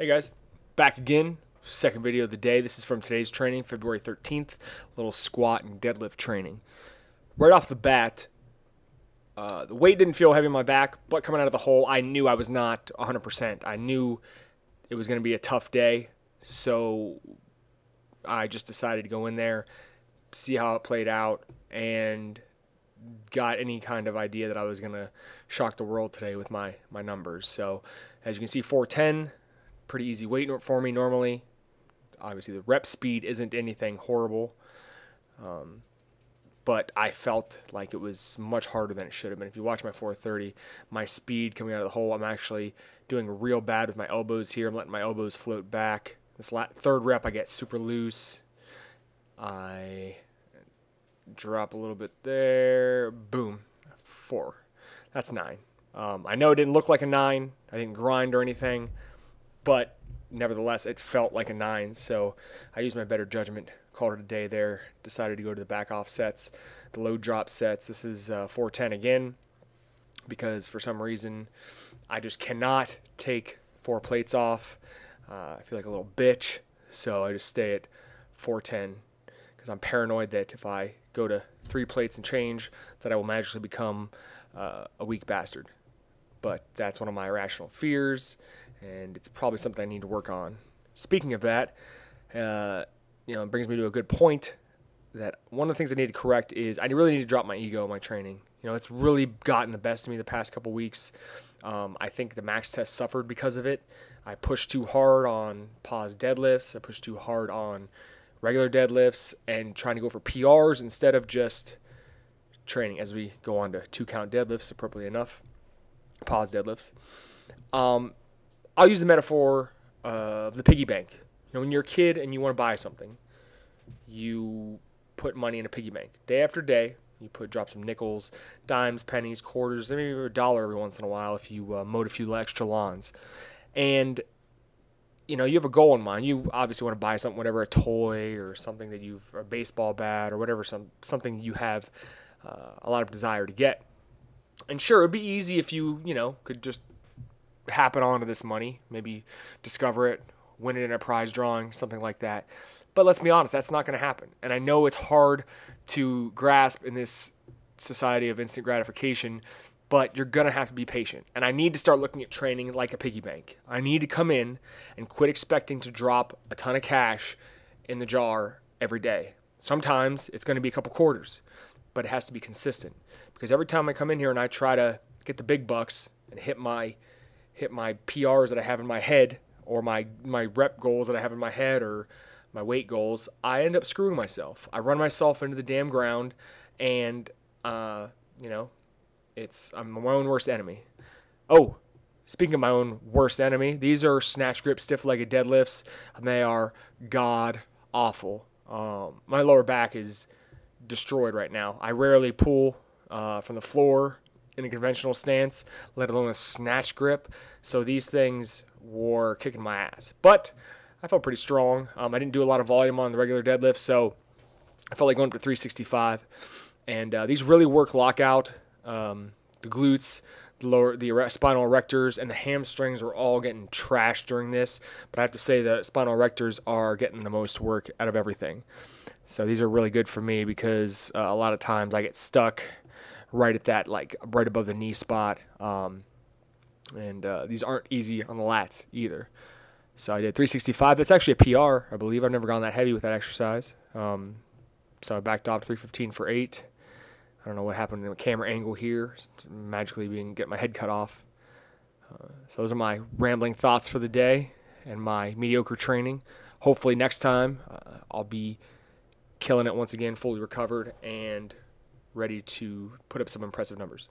Hey guys, back again. Second video of the day. This is from today's training, February 13th. Little squat and deadlift training. Right off the bat, the weight didn't feel heavy on my back, but coming out of the hole, I knew I was not 100%. I knew it was going to be a tough day, so I just decided to go in there, see how it played out, and got any kind of idea that I was going to shock the world today with my numbers. So as you can see, 410. Pretty easy weight for me normally. Obviously, the rep speed isn't anything horrible, but I felt like it was much harder than it should have been. If you watch my 430, my speed coming out of the hole, I'm actually doing real bad with my elbows here. I'm letting my elbows float back. This third rep, I get super loose. I drop a little bit there. Boom. 4. That's 9. I know it didn't look like a 9. I didn't grind or anything, but nevertheless, it felt like a 9, so I used my better judgment, called it a day there, decided to go to the back off sets, the low drop sets. This is 410 again, because for some reason, I just cannot take 4 plates off. I feel like a little bitch, so I just stay at 410, because I'm paranoid that if I go to 3 plates and change, that I will magically become a weak bastard. But that's one of my irrational fears, and it's probably something I need to work on. Speaking of that, it brings me to a good point that one of the things I need to correct is I really need to drop my ego in my training. It's really gotten the best of me the past couple weeks. I think the max test suffered because of it. I pushed too hard on pause deadlifts. I pushed too hard on regular deadlifts and trying to go for PRs instead of just training as we go on to 2-count deadlifts, appropriately enough. Pause deadlifts. I'll use the metaphor of the piggy bank. When you're a kid and you want to buy something, you put money in a piggy bank. Day after day, you drop some nickels, dimes, pennies, quarters, maybe a dollar every once in a while if you mowed a few extra lawns. And, you have a goal in mind. You obviously want to buy something, whatever, a toy or something that a baseball bat or whatever, something you have a lot of desire to get. And sure, it would be easy if you, could just happen onto this money, maybe discover it, win it in a prize drawing, something like that. But let's be honest, that's not going to happen. And I know it's hard to grasp in this society of instant gratification, but you're going to have to be patient. And I need to start looking at training like a piggy bank. I need to come in and quit expecting to drop a ton of cash in the jar every day. Sometimes it's going to be a couple quarters, but it has to be consistent. Because every time I come in here and I try to get the big bucks and hit my PRs that I have in my head, or my rep goals that I have in my head, or my weight goals, I end up screwing myself. I run myself into the damn ground, and I'm my own worst enemy. Oh, speaking of my own worst enemy, these are snatch grip stiff-legged deadlifts, and they are god awful. My lower back is destroyed right now. I rarely pull from the floor in a conventional stance, let alone a snatch grip. So these things were kicking my ass. But I felt pretty strong. I didn't do a lot of volume on the regular deadlift, so I felt like going for 365. And these really work lockout. The glutes, the spinal erectors, and the hamstrings are all getting trashed during this. But I have to say the spinal erectors are getting the most work out of everything. So these are really good for me because a lot of times I get stuck right at that, right above the knee spot. And these aren't easy on the lats either. So I did 365. That's actually a PR, I believe. I've never gone that heavy with that exercise. So I backed off 315 for 8. I don't know what happened in the camera angle here. Magically get my head cut off. So those are my rambling thoughts for the day and my mediocre training. Hopefully next time I'll be killing it once again, fully recovered and ready to put up some impressive numbers.